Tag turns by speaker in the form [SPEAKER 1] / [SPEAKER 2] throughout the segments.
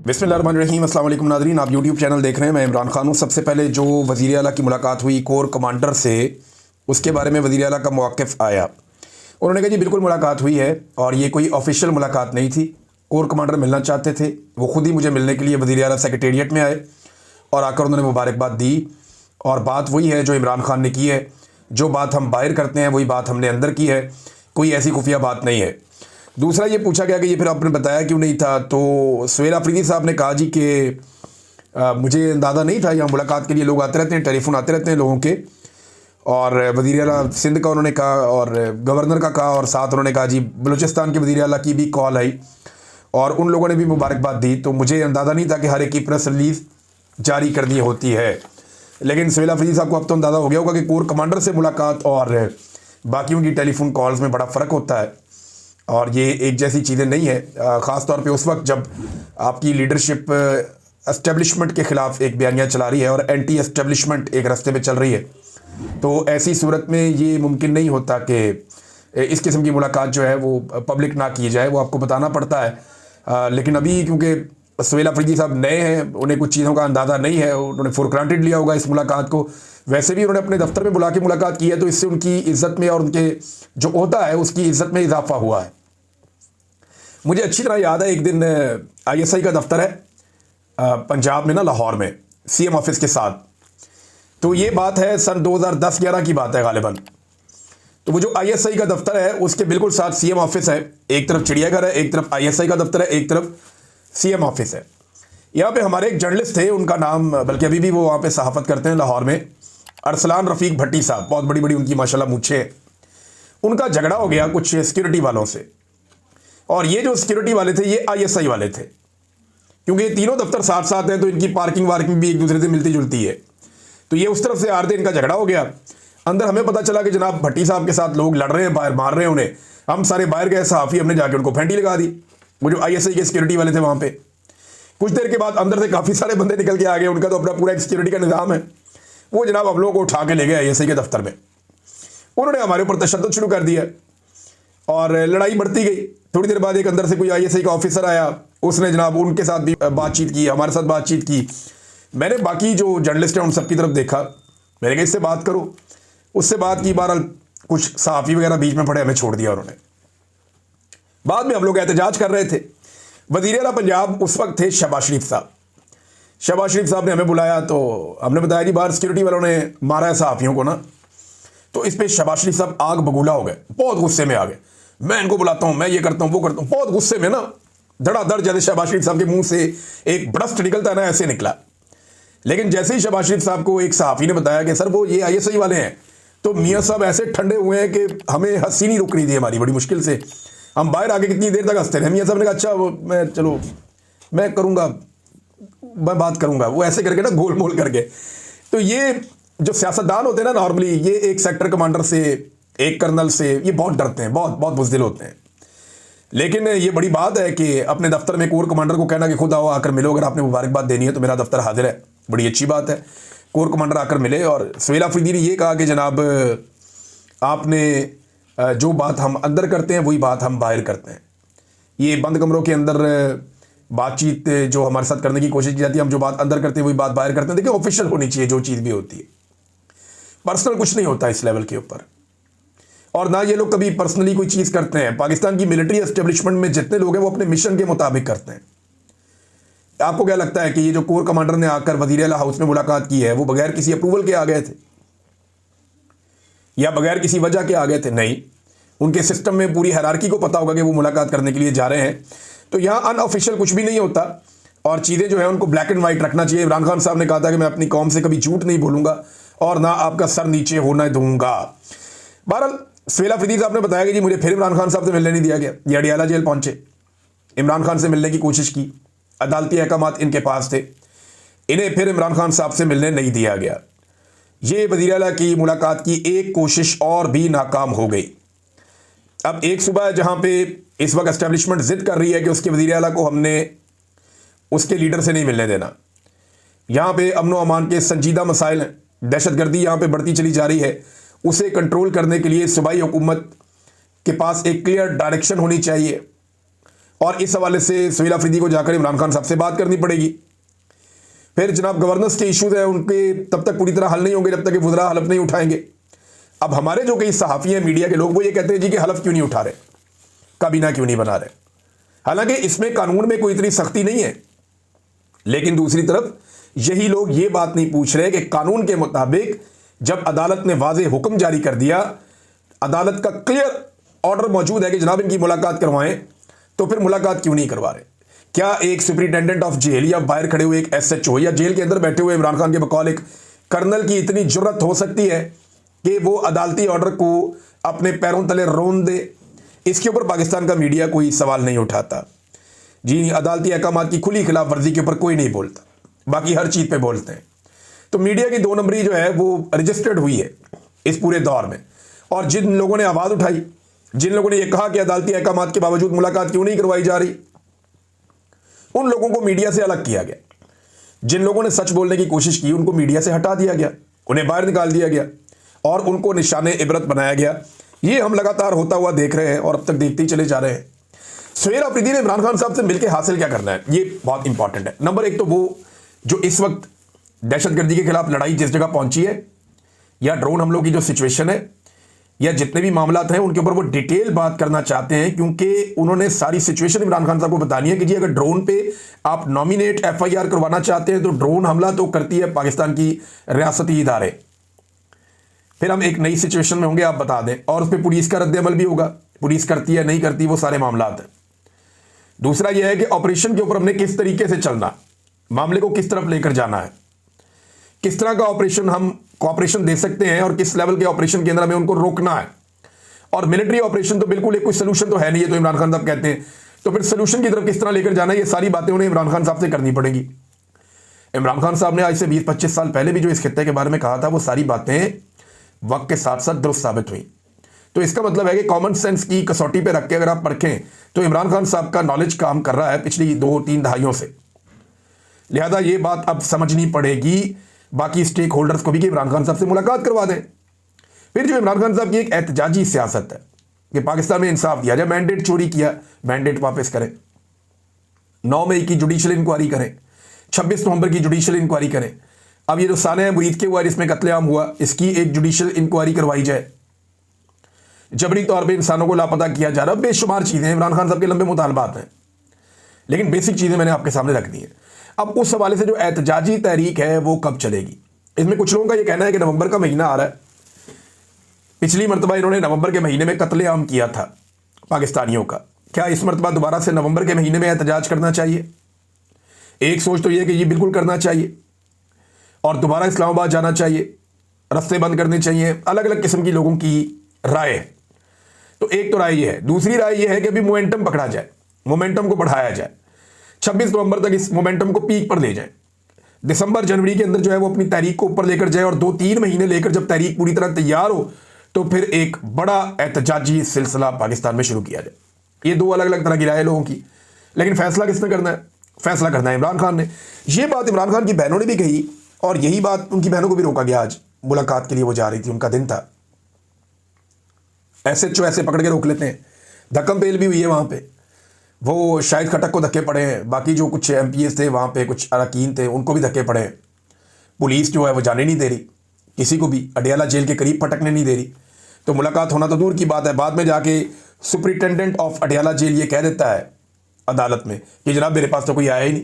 [SPEAKER 1] बिस्मिल्लाहिर्रहमानिर्रहीम। अस्सलाम वालेकुम नाज़रीन, आप यूट्यूब चैनल देख रहे हैं। मैं इमरान खान हूँ। सबसे पहले जो वज़ीर आला की मुलाकात हुई कोर कमांडर से, उसके बारे में वज़ीर आला का मौक़िफ़ आया। उन्होंने कहा जी बिल्कुल मुलाकात हुई है और ये कोई ऑफिशियल मुलाकात नहीं थी। कोर कमांडर मिलना चाहते थे, वो ख़ुद ही मुझे मिलने के लिए वज़ीर आला सेक्रेटेरिएट में आए और आकर उन्होंने मुबारकबाद दी। और बात वही है जो इमरान खान ने की है। जो बात हम बाहर करते हैं वही बात हमने अंदर की है, कोई ऐसी खुफिया बात नहीं है। दूसरा ये पूछा गया कि ये फिर आपने बताया क्यों नहीं था, तो सुहेल अफरीदी साहब ने कहा जी कि मुझे अंदाज़ा नहीं था, यहाँ मुलाकात के लिए लोग आते रहते हैं, टेलीफोन आते रहते हैं लोगों के। और वज़ीर आला सिंध का उन्होंने कहा और गवर्नर का कहा और साथ उन्होंने कहा जी बलूचिस्तान के वज़ीर आला की भी कॉल आई और उन लोगों ने भी मुबारकबाद दी। तो मुझे अंदाज़ा नहीं था कि हर एक की प्रेस रिलीज़ जारी करनी होती है। लेकिन सुहेल अफरीदी साहब को अब तो अंदाज़ा हो गया होगा कि कोर कमांडर से मुलाकात और बाकियों की टेलीफोन कॉल्स में बड़ा फ़र्क होता है और ये एक जैसी चीज़ें नहीं है। ख़ास तौर पे उस वक्त जब आपकी लीडरशिप एस्टेब्लिशमेंट के ख़िलाफ़ एक बयानिया चला रही है और एंटी एस्टेब्लिशमेंट एक रास्ते पे चल रही है, तो ऐसी सूरत में ये मुमकिन नहीं होता कि इस किस्म की मुलाकात जो है वो पब्लिक ना की जाए, वो आपको बताना पड़ता है। लेकिन अभी क्योंकि सुहेल अफरीदी साहब नए हैं, उन्हें कुछ चीज़ों का अंदाज़ा नहीं है, उन्होंने फॉर ग्रांटेड लिया होगा इस मुलाकात को। वैसे भी उन्होंने अपने दफ्तर में बुला के मुलाकात की है, तो इससे उनकी इज़्ज़त में और उनके जो ओहदा है उसकी इज़्ज़त में इजाफा हुआ है। मुझे अच्छी तरह याद है, एक दिन ISI का दफ्तर है पंजाब में ना, लाहौर में, CM ऑफिस के साथ। तो ये बात है सन 2010-11 की बात है गालिबन। तो वो जो ISI का दफ्तर है उसके बिल्कुल साथ CM ऑफिस है। एक तरफ चिड़ियाघर है, एक तरफ ISI का दफ्तर है, एक तरफ CM ऑफिस है। यहाँ पे हमारे एक जर्नलिस्ट थे, उनका नाम, बल्कि अभी भी वो वहाँ पे सहाफ़त करते हैं लाहौर में, अरसलान रफ़ीक भट्टी साहब। बहुत बड़ी बड़ी उनकी माशाल्लाह मूंछें हैं। उनका झगड़ा हो गया कुछ सिक्योरिटी वालों से, और ये जो सिक्योरिटी वाले थे ये ISI वाले थे। क्योंकि ये तीनों दफ्तर साथ साथ हैं तो इनकी पार्किंग वार्किंग भी एक दूसरे से मिलती जुलती है। तो ये उस तरफ से आ रहे थे, इनका झगड़ा हो गया। अंदर हमें पता चला कि जनाब भट्टी साहब के साथ लोग लड़ रहे हैं, बाहर मार रहे हैं उन्हें। हम सारे बाहर गए, सहाफ़ी, हमने जाके उनको फेंटी लगा दी, वो जो ISI के सिक्योरिटी वाले थे वहाँ पे। कुछ देर के बाद अंदर से काफ़ी सारे बंदे निकल के आ गए, उनका तो अपना पूरा एक सिक्योरिटी का निज़ाम है। वो जनाब हम लोगों को उठा के ले गए ISI के दफ्तर में। उन्होंने हमारे ऊपर तशद्दुद शुरू कर दिया और लड़ाई बढ़ती गई। थोड़ी देर बाद एक अंदर से कोई ISI का ऑफिसर आया, उसने जनाब उनके साथ भी बातचीत की, हमारे साथ बातचीत की। मैंने बाकी जो जर्नलिस्ट हैं उन सब की तरफ देखा, मैंने कहा इससे बात करो, उससे बात की। बहरहाल कुछ सहाफ़ी वगैरह बीच में पड़े, हमें छोड़ दिया उन्होंने। बाद में हम लोग एहतजाज कर रहे थे। वज़ीर आला पंजाब उस वक्त थे शहबाज शरीफ साहब। शहबाज शरीफ साहब ने हमें बुलाया तो हमने बताया जी बाहर सिक्योरिटी वालों ने मारा है सहाफ़ियों को ना। तो इस पर शहबाज शरीफ साहब आग बगूला हो गए, बहुत गुस्से में आ गए। मैं इनको बुलाता हूँ, मैं ये करता हूँ, वो करता हूँ, बहुत गुस्से में ना, धड़ाधड़। जैसे शहबाज शरीफ साहब के मुंह से एक ब्रस्ट निकलता है ना, ऐसे निकला। लेकिन जैसे ही शहबाज शरीफ साहब को एक सहाफ़ी ने बताया कि सर वो ये ISI वाले हैं, तो मियाँ साहब ऐसे ठंडे हुए हैं कि हमें हंसी नहीं रुक रही थी हमारी, बड़ी मुश्किल से हम बाहर आके कितनी देर तक हंसते रहे। मियाँ साहब ने कहा अच्छा वो मैं, चलो मैं करूँगा, मैं बात करूँगा, वो ऐसे करके ना गोल मोल करके। तो ये जो सियासतदान होते हैं ना, नॉर्मली ये एक सेक्टर कमांडर से, एक कर्नल से, ये बहुत डरते हैं, बहुत बहुत बुज़दिल होते हैं। लेकिन ये बड़ी बात है कि अपने दफ्तर में कोर कमांडर को कहना कि खुद आओ आकर मिलो, अगर आपने मुबारकबाद देनी है तो मेरा दफ्तर हाजिर है। बड़ी अच्छी बात है, कोर कमांडर आकर मिले। और सुहेल अफरीदी ने ये कहा कि जनाब आपने जो बात हम अंदर करते हैं वही बात हम बाहर करते हैं। ये बंद कमरों के अंदर बातचीत जो हमारे साथ करने की कोशिश की जाती है, हम जो बात अंदर करते हैं वही बात बाहर करते हैं। देखिए ऑफिशियल होनी चाहिए जो चीज़ भी होती है, पर्सनल कुछ नहीं होता इस लेवल के ऊपर। और ना ये लोग कभी पर्सनली कोई चीज़ करते हैं। पाकिस्तान की मिलिट्री एस्टेब्लिशमेंट में जितने लोग हैं वो अपने मिशन के मुताबिक करते हैं। आपको क्या लगता है कि ये जो कोर कमांडर ने आकर वज़ीर आला हाउस में मुलाकात की है वो बगैर किसी अप्रूवल के आ गए थे या बगैर किसी वजह के आ गए थे? नहीं, उनके सिस्टम में पूरी हायरार्की को पता होगा कि वो मुलाकात करने के लिए जा रहे हैं। तो यहाँ अनऑफिशियल कुछ भी नहीं होता और चीज़ें जो है उनको ब्लैक एंड वाइट रखना चाहिए। इमरान खान साहब ने कहा था कि मैं अपनी कौम से कभी झूठ नहीं बोलूँगा और ना आपका सर नीचे होना दूंगा। बहरहाल सुहेल अफरीदी साहब ने बताया कि जी मुझे फिर इमरान खान साहब से मिलने नहीं दिया गया। ये अडियाला जेल पहुँचे, इमरान खान से मिलने की कोशिश की, अदालती अहकामात इनके पास थे, इन्हें फिर इमरान खान साहब से मिलने नहीं दिया गया। ये वज़ीर आला की मुलाकात की एक कोशिश और भी नाकाम हो गई। अब एक सूबा है जहाँ पे इस वक्त एस्टेब्लिशमेंट जिद कर रही है कि उसके वज़ीर आला को हमने उसके लीडर से नहीं मिलने देना। यहाँ पे अमन व अमान के संजीदा मसाइल हैं, दहशतगर्दी यहाँ पे बढ़ती चली जा रही है। उसे कंट्रोल करने के लिए सूबाई हुकूमत के पास एक क्लियर डायरेक्शन होनी चाहिए और इस हवाले से सुहेल अफरीदी को जाकर इमरान खान साहब से बात करनी पड़ेगी। फिर जनाब गवर्नेंस के इश्यूज हैं उनके तब तक पूरी तरह हल नहीं होंगे जब तक कि वज़रा हलफ नहीं उठाएंगे। अब हमारे जो कई सहाफ़ी हैं, मीडिया के लोग, वो ये कहते हैं जी कि हलफ क्यों नहीं उठा रहे, काबीना क्यों नहीं बना रहे। हालांकि इसमें कानून में कोई इतनी सख्ती नहीं है, लेकिन दूसरी तरफ यही लोग ये बात नहीं पूछ रहे कि कानून के मुताबिक जब अदालत ने वाज़ेह हुक्म जारी कर दिया, अदालत का क्लियर ऑर्डर मौजूद है कि जनाब इनकी मुलाकात करवाएं, तो फिर मुलाकात क्यों नहीं करवा रहे। क्या एक सुपरिटेंडेंट ऑफ जेल या बाहर खड़े हुए एक SHO या जेल के अंदर बैठे हुए इमरान खान के बकौल एक कर्नल की इतनी जुर्रत हो सकती है कि वो अदालती ऑर्डर को अपने पैरों तले रोन दे। इसके ऊपर पाकिस्तान का मीडिया कोई सवाल नहीं उठाता जी। अदालती अहकामात की खुली खिलाफ वर्जी के ऊपर कोई नहीं बोलता, बाकी हर चीज़ पे बोलते हैं। तो मीडिया की 2 नंबरी जो है वो रजिस्टर्ड हुई है इस पूरे दौर में। और जिन लोगों ने आवाज़ उठाई, जिन लोगों ने यह कहा कि अदालती अहकामात के बावजूद मुलाकात क्यों नहीं करवाई जा रही, उन लोगों को मीडिया से अलग किया गया। जिन लोगों ने सच बोलने की कोशिश की उनको मीडिया से हटा दिया गया, उन्हें बाहर निकाल दिया गया और उनको निशाने इबरत बनाया गया। ये हम लगातार होता हुआ देख रहे हैं और अब तक देखते ही चले जा रहे हैं। सुहेल अफरीदी ने इमरान खान साहब से मिलकर हासिल क्या करना है, ये बहुत इंपॉर्टेंट है। नंबर 1 तो वो जो इस वक्त दहशतगर्दी के खिलाफ लड़ाई जिस जगह पहुंची है, या ड्रोन हमलों की जो सिचुएशन है, या जितने भी मामलात हैं उनके ऊपर वो डिटेल बात करना चाहते हैं, क्योंकि उन्होंने सारी सिचुएशन इमरान खान साहब को बतानी है कि जी अगर ड्रोन पे आप नॉमिनेट FIR करवाना चाहते हैं तो ड्रोन हमला तो करती है पाकिस्तान की रियासती इदारे। फिर हम एक नई सिचुएशन में होंगे, आप बता दें, और उस पर पुलिस का रद्द-ए-अमल भी होगा, पुलिस करती है नहीं करती, वो सारे मामलात हैं। दूसरा यह है कि ऑपरेशन के ऊपर हमने किस तरीके से चलना, मामले को किस तरफ लेकर जाना है, किस तरह का ऑपरेशन हम कोऑपरेशन दे सकते हैं और किस लेवल के ऑपरेशन के अंदर हमें उनको रोकना है। और मिलिट्री ऑपरेशन तो बिल्कुल एक कोई सोल्यूशन तो है नहीं, है तो इमरान खान साहब कहते हैं, तो फिर सोल्यूशन की तरफ किस तरह लेकर जाना है, ये सारी बातें उन्हें इमरान खान साहब से करनी पड़ेगी। इमरान खान साहब ने आज से 20-25 साल पहले भी जो इस खित्ते के बारे में कहा था, वो सारी बातें वक्त के साथ साथ दुरुस्त साबित हुई। तो इसका मतलब है कि कॉमन सेंस की कसौटी पर रख के अगर आप परखें तो इमरान खान साहब का नॉलेज काम कर रहा है पिछली 2-3 दहाइयों से। लिहाजा ये बात अब समझनी पड़ेगी बाकी स्टेक होल्डर्स को भी कि इमरान खान साहब से मुलाकात करवा दें। फिर जो इमरान खान साहब की एक एहतजाजी सियासत है कि पाकिस्तान में इंसाफ दिया जाए, मैंडेट चोरी किया, मैंडेट वापस करें, 9 मई की जुडिशल इंक्वायरी करें, 26 नवंबर की जुडिशल इंक्वायरी करें। अब ये जो साने मुरीद के हुआ जिसमें कत्लेआम हुआ, इसकी एक जुडिशल इंक्वायरी करवाई जाए। जबरी तौर पर इंसानों को लापता किया जा रहा है, बेशुमार चीज़ें इमरान खान साहब के लंबे मुतालबात हैं, लेकिन बेसिक चीज़ें मैंने आपके सामने रख दी हैं। अब उस हवाले से जो एहतजाजी तहरीक है वो कब चलेगी, इसमें कुछ लोगों का ये कहना है कि नवंबर का महीना आ रहा है। पिछली मरतबा इन्होंने नवंबर के महीने में कत्लेआम किया था पाकिस्तानियों का, क्या इस मरतबा दोबारा से नवंबर के महीने में एहतजाज करना चाहिए? एक सोच तो यह कि ये बिल्कुल करना चाहिए और दोबारा इस्लामाबाद जाना चाहिए, रास्ते बंद करने चाहिए। अलग अलग किस्म की लोगों की राय है। तो एक तो राय ये है। दूसरी राय ये है कि अभी मोमेंटम पकड़ा जाए, मोमेंटम को बढ़ाया जाए, 26 नवंबर तक इस मोमेंटम को पीक पर ले जाए, दिसंबर जनवरी के अंदर जो है वो अपनी तारीख को ऊपर लेकर जाए और 2-3 महीने लेकर जब तारीख पूरी तरह तैयार हो तो फिर एक बड़ा एहतजाजी सिलसिला पाकिस्तान में शुरू किया जाए। ये 2 अलग अलग तरह की राय लोगों की, लेकिन फैसला किसने करना है? फैसला करना है इमरान खान ने। ये बात इमरान खान की बहनों ने भी कही और यही बात उनकी बहनों को भी रोका गया। आज मुलाकात के लिए वो जा रही थी, उनका दिन था। SHO ऐसे पकड़ के रोक लेते हैं। धक्कम पेल भी हुई है वहाँ पे, वो शाहिद खटक को धक्के पड़े हैं, बाकी जो कुछ MPs थे वहाँ पे, कुछ अरकान थे, उनको भी धक्के पड़े हैं। पुलिस जो है वो जाने नहीं दे रही, किसी को भी अडियाला जेल के करीब फटकने नहीं दे रही। तो मुलाकात होना तो दूर की बात है, बाद में जाके सुपरिटेंडेंट ऑफ अडियाला जेल ये कह देता है अदालत में कि जनाब मेरे पास तो कोई आया ही नहीं।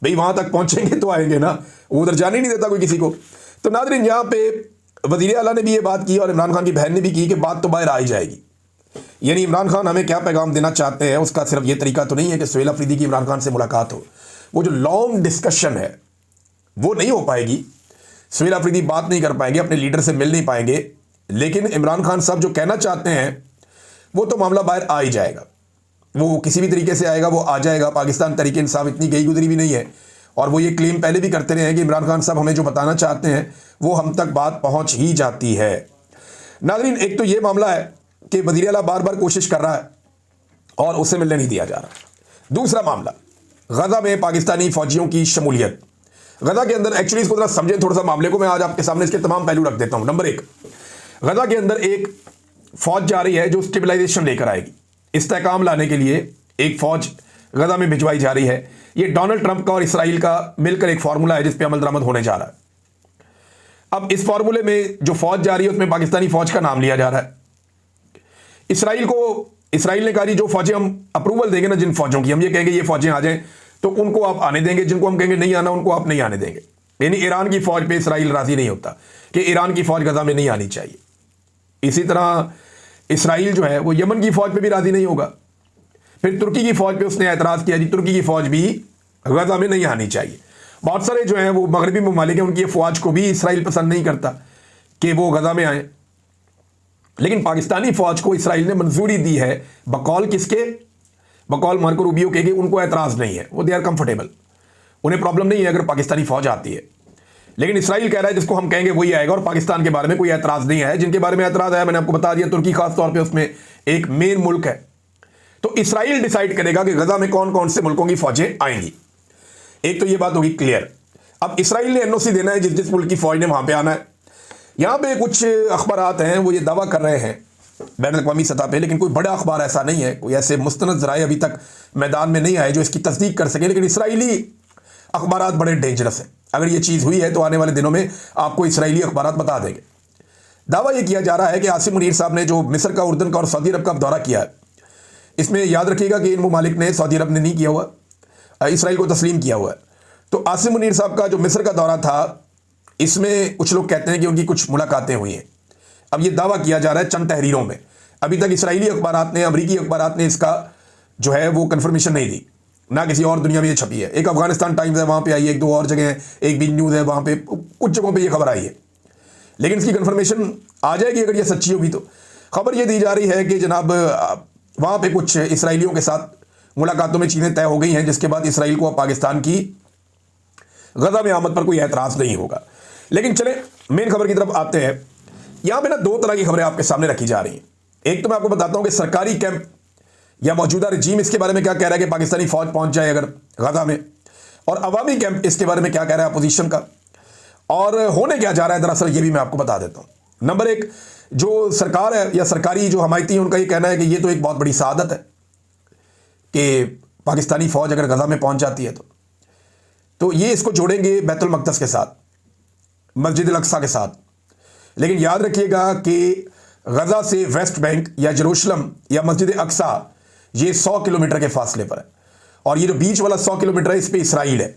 [SPEAKER 1] भाई वहाँ तक पहुँचेंगे तो आएंगे ना, उधर जाने नहीं देता कोई किसी को। तो नाज़रीन, यहाँ पे वज़ीर आला ने भी ये बात की और इमरान खान की बहन ने भी की कि बात तो बाहर आ ही जाएगी। यानी इमरान खान हमें क्या पैगाम देना चाहते हैं, उसका सिर्फ ये तरीका तो नहीं है कि सुहेल अफरीदी की इमरान खान से मुलाकात हो। वो जो लॉन्ग डिस्कशन है वो नहीं हो पाएगी, सुहेल अफरीदी बात नहीं कर पाएंगे, अपने लीडर से मिल नहीं पाएंगे, लेकिन इमरान खान साहब जो कहना चाहते हैं वो तो मामला बाहर आ ही जाएगा। वो किसी भी तरीके से आएगा, वो आ जाएगा। पाकिस्तान तहरीक इंसाफ इतनी गई गुजरी भी नहीं है और वो ये क्लेम पहले भी करते रहे हैं कि इमरान खान साहब हमें जो बताना चाहते हैं वो हम तक बात पहुंच ही जाती है। नाज़रीन, एक तो ये मामला है कि वज़ीर आला बार बार कोशिश कर रहा है और उससे मिलने नहीं दिया जा रहा। दूसरा मामला, गज़ा में पाकिस्तानी फ़ौजियों की शमूलियत। गज़ा के अंदर एक्चुअली इसको जरा समझें थोड़ा सा मामले को, मैं आज आपके सामने इसके तमाम पहलू रख देता हूँ। नंबर 1, गज़ा के अंदर एक फ़ौज जा रही है जो स्टेबलाइजेशन लेकर आएगी, इस्तेहकाम लाने के लिए एक फौज गजा में भिजवाई जा रही है। ये डोनाल्ड ट्रंप का और इसराइल का मिलकर एक फार्मूला है जिस पे अमल दरामद होने जा रहा है। अब इस फार्मूले में जो फौज जा रही है उसमें पाकिस्तानी फौज का नाम लिया जा रहा है। इसराइल ने कहा जी जो फौजें हम अप्रूवल देंगे ना, जिन फौजों की हम ये कहेंगे ये फौजें आ जाएं तो उनको आप आने देंगे, जिनको हम कहेंगे नहीं आना उनको आप नहीं आने देंगे। यानी ईरान की फौज पे इसराइल राजी नहीं होता कि ईरान की फौज गजा में नहीं आनी चाहिए। इसी तरह इसराइल जो है वो यमन की फौज पे भी राजी नहीं होगा। फिर तुर्की की फौज पे उसने एतराज किया जी तुर्की की फौज भी गजा में नहीं आनी चाहिए। बहुत सारे जो हैं वो मगरबी ममालिक हैं, उनकी फौज को भी इसराइल पसंद नहीं करता कि वो गजा में आए। लेकिन पाकिस्तानी फौज को इसराइल ने मंजूरी दी है, बकौल किसके? बकौल मार्को रूबियो के, उनको एतराज नहीं है, वो दे आर कंफर्टेबल, उन्हें प्रॉब्लम नहीं है अगर पाकिस्तानी फौज आती है। लेकिन इसराइल कह रहा है जिसको हम कहेंगे वही आएगा, और पाकिस्तान के बारे में कोई एतराज नहीं है। जिनके बारे में एतराज है मैंने आपको बता दिया, तुर्की खास तौर पर उसमें एक मेन मुल्क है। तो इसराइल डिसाइड करेगा कि गजा में कौन कौन से मुल्कों की फौजें आएंगी। एक तो ये बात होगी क्लियर। अब इसराइल ने एनओसी देना है जिस जिस मुल्क की फौज ने वहां पे आना है। यहां पे कुछ अखबारात हैं वो ये दावा कर रहे हैं बैन अवी सतह पे, लेकिन कोई बड़ा अखबार ऐसा नहीं है, कोई ऐसे मुस्तनद ज़राए अभी तक मैदान में नहीं आए जो इसकी तस्दीक कर सके। लेकिन इसराइली अखबारात बड़े डेंजरस हैं। अगर ये चीज़ हुई है तो आने वाले दिनों में आपको इसराइली अखबारात बता देंगे। दावा यह किया जा रहा है कि आसिम मुनीर साहब ने जो मिस्र का, उर्दन का और सऊदी अरब का दौरा किया है, इसमें याद रखिएगा कि इन ममालिक ने, सऊदी अरब ने नहीं किया हुआ, इसराइल को तस्लीम किया हुआ है। तो आसिम मुनीर साहब का जो मिस्र का दौरा था, इसमें कुछ लोग कहते हैं कि उनकी कुछ मुलाकातें हुई हैं। अब ये दावा किया जा रहा है चंद तहरीरों में। अभी तक इसराइली अखबारात ने, अमरीकी अखबारात ने इसका जो है वो कन्फर्मेशन नहीं दी, ना किसी और दुनिया में ये छपी है। एक अफगानिस्तान टाइम्स है, वहाँ पे आई है, एक दो और जगह है, एक बिग न्यूज़ है, वहाँ पे कुछ जगहों पे ये खबर आई है। लेकिन इसकी कन्फर्मेशन आ जाएगी अगर ये सच्ची होगी। तो खबर ये दी जा रही है कि जनाब वहाँ पे कुछ इसराइलियों के साथ मुलाकातों में चीज़ें तय हो गई हैं, जिसके बाद इसराइल को पाकिस्तान की गजा में आमद पर कोई एतराज़ नहीं होगा। लेकिन चले मेन खबर की तरफ आते हैं। यहाँ पे ना दो तरह की खबरें आपके सामने रखी जा रही हैं। एक तो मैं आपको बताता हूँ कि सरकारी कैंप या मौजूदा रजीम इसके बारे में क्या कह रहा है कि पाकिस्तानी फौज पहुंच जाए अगर गजा में, और अवामी कैंप इसके बारे में क्या कह रहा है अपोजिशन का, और होने क्या जा रहा है दरअसल ये भी मैं आपको बता देता हूँ। नंबर एक, जो सरकार है या सरकारी जो हमायती है उनका ये कहना है कि ये तो एक बहुत बड़ी सआदत है कि पाकिस्तानी फौज अगर गजा में पहुंच जाती है तो ये इसको जोड़ेंगे बैतुल मक़दस के साथ, मस्जिद अल अक्सा के साथ। लेकिन याद रखिएगा कि गजा से वेस्ट बैंक या जेरूशलम या मस्जिद अक्सा ये 100 किलोमीटर के फासले पर है, और ये जो बीच वाला 100 किलोमीटर है इस पे इसराइल है,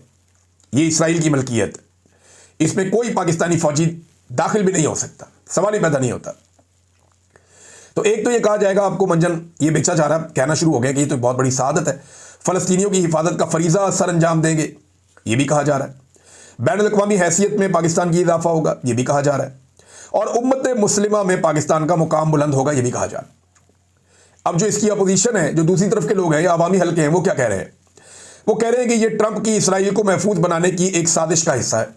[SPEAKER 1] ये इसराइल की मलकियत। इसमें कोई पाकिस्तानी फौजी दाखिल भी नहीं हो सकता, सवाल ही पैदा नहीं होता। तो एक तो ये कहा जाएगा आपको मंजन ये बेचा जा रहा है, कहना शुरू हो गया कि ये तो बहुत बड़ी सआदत है, फ़लस्तीनियों की हिफाजत का फरीज़ा सर अंजाम देंगे, ये भी कहा जा रहा है। बैन अल-अक़वामी हैसियत में पाकिस्तान की इजाफा होगा, ये भी कहा जा रहा है, और उम्मत मुस्लिमा में पाकिस्तान का मुकाम बुलंद होगा, ये भी कहा जा रहा है। अब जो इसकी अपोजिशन है, जो दूसरी तरफ के लोग हैं या अवामी हल्के हैं, वो क्या कह रहे हैं? वो कह रहे हैं कि ये ट्रंप की इसराइल को महफूज बनाने की एक साजिश का हिस्सा है।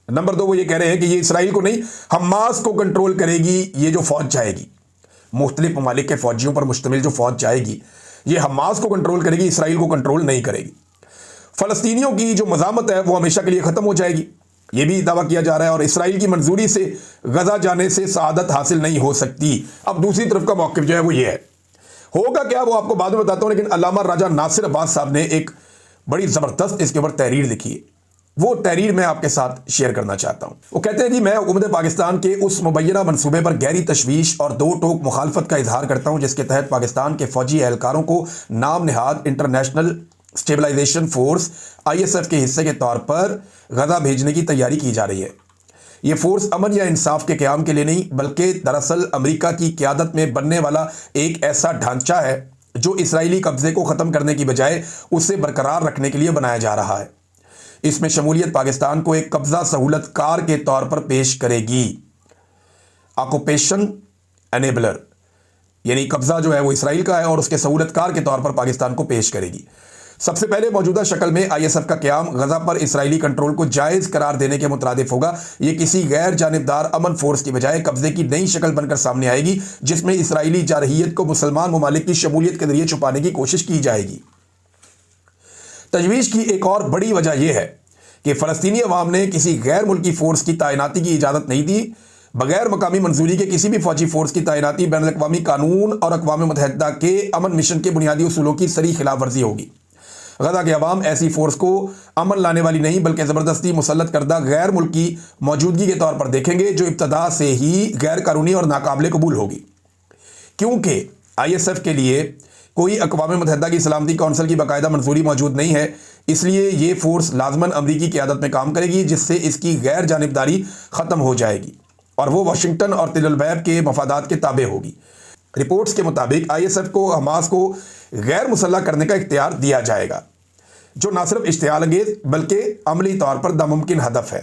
[SPEAKER 1] नंबर दो, वो ये कह रहे हैं कि ये इसराइल को नहीं हमास को कंट्रोल करेगी। ये जो फौज जाएगी, मुख्तलिफ ममालिक के फौजियों पर मुश्तमिल जो फौज जाएगी, ये हमास को कंट्रोल करेगी, इसराइल को कंट्रोल नहीं करेगी। फ़लस्तीनियों की जो मज़ामत है वो हमेशा के लिए ख़त्म हो जाएगी, ये भी दावा किया जा रहा है, और इसराइल की मंजूरी से गजा जाने से सआदत हासिल नहीं हो सकती। अब दूसरी तरफ का मौक़िफ़ जो है वो ये है। होगा क्या वो आपको बाद में बताता हूँ, लेकिन अल्लामा राजा नासिर अब्बास साहब ने एक बड़ी ज़बरदस्त इसके ऊपर तहरीर लिखी है, वो तहरीर मैं आपके साथ शेयर करना चाहता हूँ। वो कहते हैं जी, मैं हुकूमत पाकिस्तान के उस मुबैना मनसूबे पर गहरी तशवीश और दो टोक मुखालफत का इजहार करता हूँ जिसके तहत पाकिस्तान के फौजी एहलकारों को नाम नहाद इंटरनेशनल स्टेबलाइजेशन फोर्स ISF के हिस्से के तौर पर गजा भेजने की तैयारी की जा रही है। ये फोर्स अमन या इंसाफ के क़याम के लिए नहीं, बल्कि दरअसल अमेरिका की क़यादत में बनने वाला एक ऐसा ढांचा है जो इसराइली कब्ज़े को ख़त्म करने की बजाय उसे बरकरार रखने के लिए बनाया जा रहा है। इसमें शमूलियत पाकिस्तान को एक कब्ज़ा सहूलतकार के तौर पर पेश करेगी। ऑक्यूपेशन एनेबलर, यानी कब्ज़ा जो है वो इसराइल का है और उसके सहूलतकार के तौर पर पाकिस्तान को पेश करेगी। सबसे पहले मौजूदा शक्ल में ISF का क़याम गजा पर इसराइली कंट्रोल को जायज़ करार देने के मुतरादिफ होगा। ये किसी गैर जानिबदार अमन फोर्स की बजाय कब्जे की नई शक्ल बनकर सामने आएगी, जिसमें इसराइली जारहियत को मुसलमान ममालिक की शमूलियत के जरिए छुपाने की कोशिश की जाएगी। तजवीज़ की एक और बड़ी वजह यह है कि फ़लस्तीनी अवाम ने किसी गैर मुल्की फ़ोर्स की तैनाती की इजाज़त नहीं दी, बगैर मकामी मंजूरी के किसी भी फौजी फोर्स की तैनाती बैनुल-अक़वामी कानून और अक़वाम मुत्तहिदा के अमन मिशन के बुनियादी उसूलों की सरी खिलाफ वर्जी होगी। गजा के अवाम ऐसी फोर्स को अमन लाने वाली नहीं बल्कि ज़बरदस्ती मुसल्लत करदा गैर मुल्की मौजूदगी के तौर पर देखेंगे, जो इब्तदा से ही गैर कानूनी और नाकाबिले कबूल होगी। क्योंकि ISF के लिए कोई अक़वाम मुत्तहिदा की सलामती कौंसिल की बाकायदा मंजूरी मौजूद नहीं है, इसलिए ये फोर्स लाजमन अमरीकी क़यादत में काम करेगी, जिससे इसकी गैर जानिबदारी ख़त्म हो जाएगी और वो वाशिंगटन और तेल अवीव के मफादात के ताबे होगी। रिपोर्ट्स के मुताबिक ISF को हमास को गैर मुसल्लह करने का इख्तियार दिया जाएगा, जो न सिर्फ इश्तियाल अंगेज बल्कि अमली तौर पर नामुमकिन हदफ है।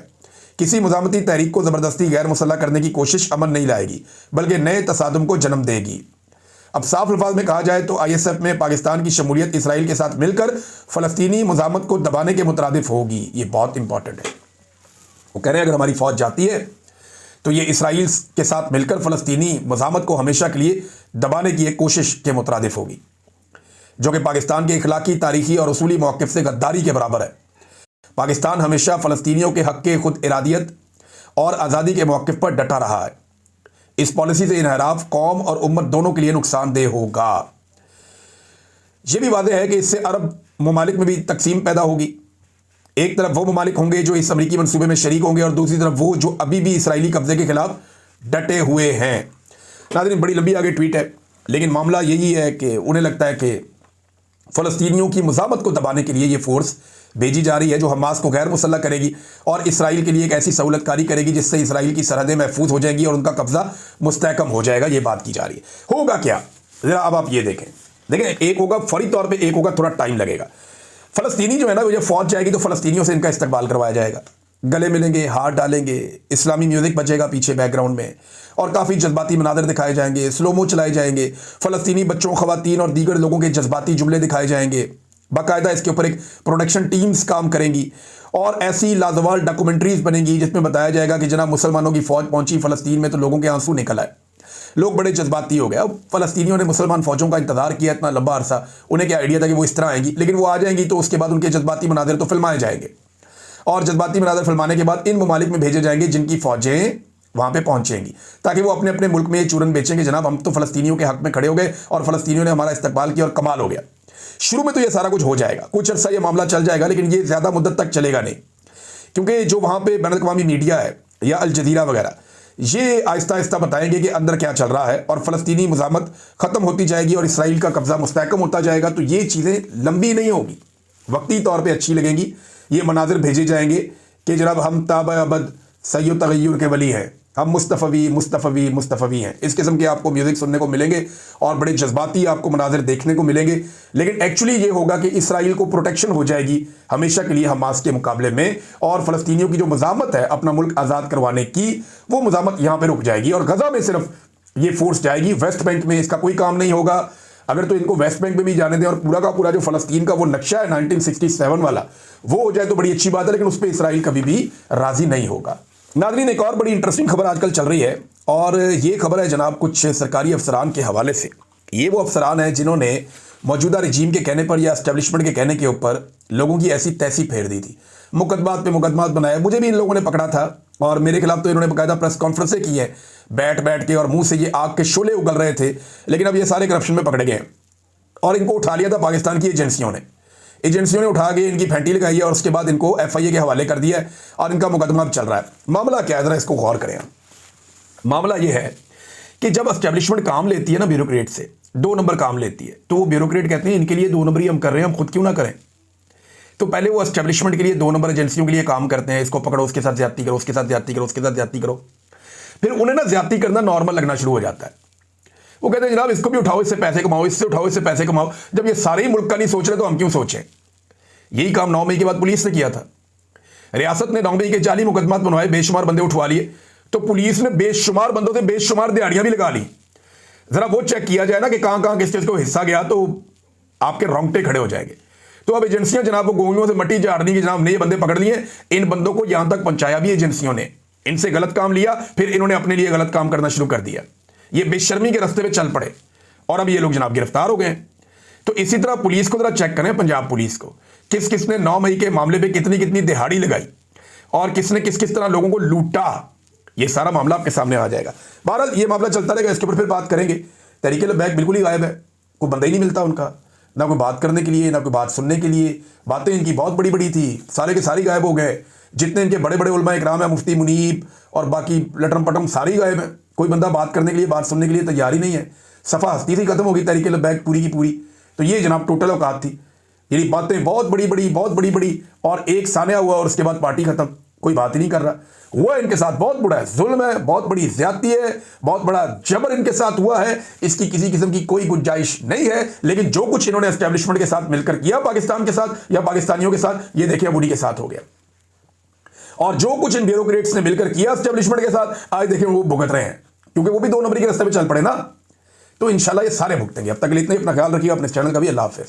[SPEAKER 1] किसी मुज़ामती तहरीक को ज़बरदस्ती गैर मुसल्लह करने की कोशिश अमन नहीं लाएगी बल्कि नए तसादुम को जन्म देगी। अब साफ अल्फाज में कहा जाए तो ISF में पाकिस्तान की शमूलियत इसराइल के साथ मिलकर फ़लस्तीनी मुज़ामत को दबाने के मुतरादिफ होगी। ये बहुत इंपॉर्टेंट है। वो कह रहे हैं अगर हमारी फ़ौज जाती है तो ये इसराइल के साथ मिलकर फ़लस्तीनी मुज़ामत को हमेशा के लिए दबाने की एक कोशिश के मुतरादिफ होगी, जो कि पाकिस्तान के इखलाकी, तारीखी और उसूली मौक़िफ़ से गद्दारी के बराबर है। पाकिस्तान हमेशा फ़लस्तीनियों के हक़ के खुद इरादियत और आज़ादी के मौक़िफ़ पर डटा रहा है। इस पॉलिसी से इनहराफ कौम और उम्मत दोनों के लिए नुकसानदेह होगा। यह भी वाज़ेह है कि इससे अरब ममालिक में भी तकसीम पैदा होगी। एक तरफ वो ममालिक होंगे जो इस अमरीकी मंसूबे में शरीक होंगे और दूसरी तरफ वो जो अभी भी इसराइली कब्जे के खिलाफ डटे हुए हैं। नाज़रीन, बड़ी लंबी आगे ट्वीट है, लेकिन मामला यही है कि उन्हें लगता है कि फ़लस्तीनियों की मुज़ामत को दबाने के लिए ये फोर्स भेजी जा रही है, जो हमास को गैर मुसल्लह करेगी और इसराइल के लिए एक ऐसी सहूलतकारी करेगी जिससे इसराइल की सरहदें महफूज हो जाएंगी और उनका कब्जा मुस्तहकम हो जाएगा। ये बात की जा रही है। होगा क्या, ज़रा अब आप ये देखें। एक होगा फौरी तौर पे, एक होगा थोड़ा टाइम लगेगा। फ़लस्तीनी जो है ना, जब फौज जाएगी तो फ़लस्तीनियों से इनका इस्तकबाल करवाया जाएगा, गले मिलेंगे, हाथ डालेंगे, इस्लामी म्यूज़िक बजेगा पीछे बैकग्राउंड में और काफ़ी जज्बाती मनाज़र दिखाए जाएंगे, स्लोमो चलाए जाएंगे, फ़लस्तीनी बच्चों, ख़वातीन और दीगर लोगों के जज्बाती जुमले दिखाए जाएंगे। बाकायदा इसके ऊपर एक प्रोडक्शन टीम्स काम करेंगी और ऐसी लाजवाल डॉक्यूमेंट्रीज बनेंगी जिसमें बताया जाएगा कि जनाब मुसलमानों की फ़ौज पहुंची फ़लस्तीन में तो लोगों के आंसू निकल आए, लोग बड़े जज्बाती हो गए। अब फ़लस्तीनियों ने मुसलमान फ़ौजों का इंतजार किया इतना लंबा अरसा, उन्हें क्या आइडिया था कि वो इस तरह आएंगी, लेकिन वो आ जाएंगी तो उसके बाद उनके जज्बाती मनाज़र तो फिल्माए जाएंगे और जज्बाती मनाज़र फिल्माने के बाद इन ममालिक में भेजे जाएंगे जिनकी फ़ौजें वहाँ पे पहुँचेंगी, ताकि वो अपने अपने मुल्क में ये चूरन बेचेंगे, जनाब हम तो फ़लस्तीनियों के हक़ में खड़े हो गए और फ़लस्तीनियों ने हमारा इस्तकबाल किया और कमाल हो गया। शुरू में तो ये सारा कुछ हो जाएगा, कुछ अर्सा ये मामला चल जाएगा, लेकिन ये ज़्यादा मुद्दत तक चलेगा नहीं, क्योंकि जो वहाँ पे बैनुल-अक़वामी मीडिया है या अल जज़ीरा वगैरह, ये आहिस्ता आहिस्ता बताएंगे कि अंदर क्या चल रहा है और फ़लस्तीनी मुज़ामत ख़त्म होती जाएगी और इसराइल का कब्ज़ा मुस्तहकम होता जाएगा। तो ये चीज़ें लंबी नहीं होगी, वक्ती तौर पर अच्छी लगेंगी। ये मनाजिर भेजे जाएंगे कि जनाब हम ताबा अबद सय्यद तग़य्युर के वली हैं, हम मुस्तफ़वी हैं। इस किस्म के आपको म्यूज़िक सुनने को मिलेंगे और बड़े जज्बाती आपको मनाज़िर देखने को मिलेंगे, लेकिन एक्चुअली ये होगा कि इसराइल को प्रोटेक्शन हो जाएगी हमेशा के लिए हमास के मुकाबले में, और फ़लस्तीनियों की जो मज़ामत है अपना मुल्क आज़ाद करवाने की, वो मज़ामत यहाँ पर रुक जाएगी और गज़ा में सिर्फ ये फोर्स जाएगी। वेस्ट बैंक में इसका कोई काम नहीं होगा। अगर तो इनको वेस्ट बैंक में भी जाने दें और पूरा का पूरा जो फ़लस्तीन का वो नक्शा है 1967 वाला वो हो जाए तो बड़ी अच्छी बात है, लेकिन उस पर इसराइल कभी भी राज़ी नहीं होगा। नाज़रीन, एक और बड़ी इंटरेस्टिंग खबर आजकल चल रही है और ये खबर है जनाब कुछ सरकारी अफसरान के हवाले से। ये वो अफसरान हैं जिन्होंने मौजूदा रजीम के कहने पर या एस्टेब्लिशमेंट के कहने के ऊपर लोगों की ऐसी तैसी फेर दी थी, मुकदमात पे मुकदमात बनाया। मुझे भी इन लोगों ने पकड़ा था और मेरे खिलाफ तो इन्होंने बाकायदा प्रेस कॉन्फ्रेंसें की है बैठ के, और मुंह से ये आग के शोले उगल रहे थे, लेकिन अब ये सारे करप्शन में पकड़े गए और इनको उठा लिया था पाकिस्तान की एजेंसियों ने उठा के इनकी फैंटी लगाई है और उसके बाद इनको FIA के हवाले कर दिया है और इनका मुकदमा चल रहा है। मामला क्या है, ज़रा इसको गौर करें। मामला ये है कि जब एस्टेब्लिशमेंट काम लेती है ना ब्यूरोक्रेट से, 2 नंबर काम लेती है, तो वो ब्यूरोक्रेट कहते हैं इनके लिए 2 नंबर ही हम कर रहे हैं, हम खुद क्यों ना करें। तो पहले वो एस्टेब्लिशमेंट के लिए 2 नंबर एजेंसियों के लिए काम करते हैं, इसको पकड़ो, उसके साथ ज्यादती करो, उसके साथ ज्यादती करो, उसके साथ ज्यादती करो। फिर उन्हें ना ज्यादती करना नॉर्मल लगना शुरू हो जाता है। वो कहते हैं जनाब इसको भी उठाओ, इससे पैसे कमाओ, इससे उठाओ, इससे पैसे कमाओ। जब ये सारे ही मुल्क का नहीं सोच रहे तो हम क्यों सोचें। यही काम 9 मई के बाद पुलिस ने किया था। रियासत ने 9 मई के जाली मुकदमात बनवाए, बेशुमार बंदे उठवा लिए, तो पुलिस ने बेशुमार बंदों से बेशुमार दिहाड़ियां भी लगा ली। जरा वो चेक किया जाए ना कि कहां किस चीज को हिस्सा गया, तो आपके रोंगटे खड़े हो जाएंगे। तो अब एजेंसियां जनाब वो गोलियों से मट्टी झाड़ दी कि जनाब ने ये बंदे पकड़ लिए, इन बंदों को यहां तक पहुंचाया भी एजेंसियों ने, इनसे गलत काम लिया, फिर इन्होंने अपने लिए गलत काम करना शुरू कर दिया। ये बेशर्मी के रास्ते पे चल पड़े और अब ये लोग जनाब गिरफ्तार हो गए। तो इसी तरह पुलिस को जरा चेक करें, पंजाब पुलिस को, किस किस ने 9 मई के मामले पे कितनी कितनी दिहाड़ी लगाई और किसने किस किस तरह लोगों को लूटा। ये सारा मामला आपके सामने आ जाएगा। बहरहाल ये मामला चलता रहेगा, इसके ऊपर फिर बात करेंगे। तहरीक लब्बैक बिल्कुल ही गायब है, कोई बंदा ही नहीं मिलता उनका, ना कोई बात करने के लिए, ना कोई बात सुनने के लिए। बातें इनकी बहुत बड़ी बड़ी थी, सारे के सारे गायब हो गए। जितने इनके बड़े बड़े उलमा इकराम है, मुफ्ती मुनीब और बाकी लटरम पटम, सारे ही गायब हैं। कोई बंदा बात करने के लिए, बात सुनने के लिए तैयार ही नहीं है। सफ़ा हस्ती थी, खत्म हो गई तहरीक लब्बैक पूरी की पूरी। तो ये जनाब टोटल औकात थी। यानी बातें बहुत बड़ी बड़ी, बहुत बड़ी बड़ी, और एक सानिया हुआ और उसके बाद पार्टी खत्म, कोई बात ही नहीं कर रहा। हुआ इनके साथ बहुत बड़ा जुल्म है, बहुत बड़ी ज्यादती है, बहुत बड़ा जबर इनके साथ हुआ है। इसकी किसी किस्म की कोई गुंजाइश नहीं है। लेकिन जो कुछ इन्होंने एस्टेब्लिशमेंट के साथ मिलकर किया, पाकिस्तान के साथ या पाकिस्तानियों के साथ, ये देखिए अब उन्हीं के साथ हो गया। और जो कुछ इन ब्यूरोक्रेट्स ने मिलकर किया एस्टेब्लिशमेंट के साथ, आज देखिए वो भुगत रहे हैं, क्योंकि वो भी 2 नंबरी के रास्ते पे चल पड़े ना। तो इंशाल्लाह ये सारे भुगतेंगे। अब तक के लिए इतना ही। अपना ख्याल रखिए, अपने चैनल का भी। अल्लाह हाफिज़।